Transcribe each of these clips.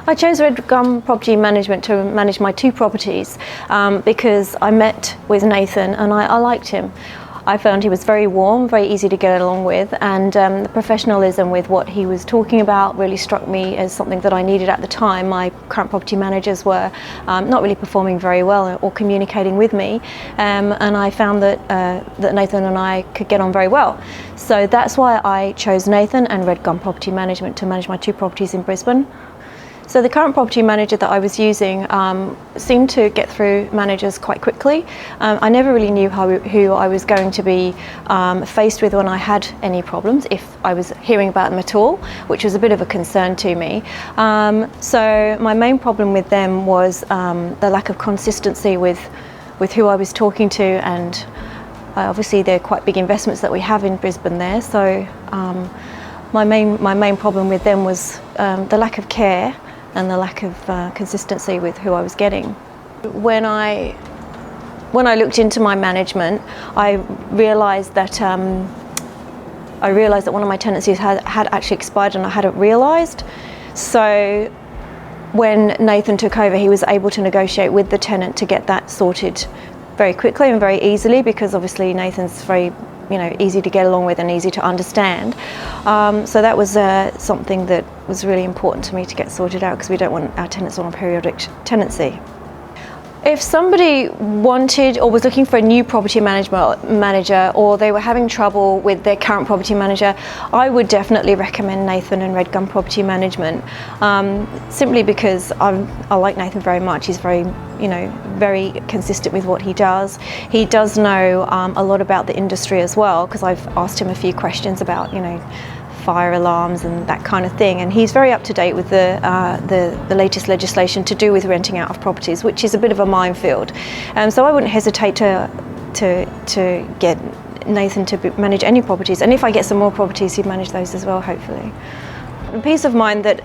I chose Red Gum Property Management to manage my 2 properties because I met with Nathan and I liked him. I found he was very warm, very easy to get along with, and the professionalism with what he was talking about really struck me as something that I needed at the time. My current property managers were not really performing very well or communicating with me, and I found that Nathan and I could get on very well. So that's why I chose Nathan and Red Gum Property Management to manage my 2 properties in Brisbane. So the current property manager that I was using seemed to get through managers quite quickly. I never really knew who I was going to be faced with when I had any problems, if I was hearing about them at all, which was a bit of a concern to me. So my main problem with them was the lack of consistency with who I was talking to, and obviously they're quite big investments that we have in Brisbane there. So my main problem with them was the lack of care and the lack of consistency with who I was getting. When I looked into my management, I realised that one of my tenancies had actually expired and I hadn't realised. So when Nathan took over, he was able to negotiate with the tenant to get that sorted very quickly and very easily, because obviously Nathan's very easy to get along with and easy to understand. So that was something that was really important to me to get sorted out, because we don't want our tenants on a periodic tenancy. If somebody wanted or was looking for a new property manager, or they were having trouble with their current property manager, I would definitely recommend Nathan and Red Gum Property Management, simply because I like Nathan very much. He's very consistent with what he does. He does know a lot about the industry as well, because I've asked him a few questions about fire alarms and that kind of thing, and he's very up to date with the latest legislation to do with renting out of properties, which is a bit of a minefield. So I wouldn't hesitate to get Nathan to manage any properties, and if I get some more properties, he'd manage those as well, hopefully. The peace of mind that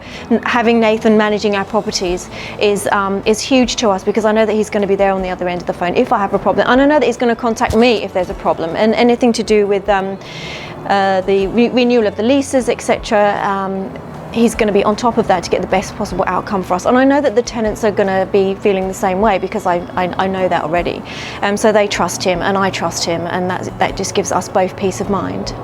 having Nathan managing our properties is huge to us, because I know that he's going to be there on the other end of the phone if I have a problem, and I know that he's going to contact me if there's a problem, and anything to do with the renewal of the leases, etc. He's going to be on top of that to get the best possible outcome for us, and I know that the tenants are going to be feeling the same way, because I know that already. So they trust him and I trust him, and that just gives us both peace of mind.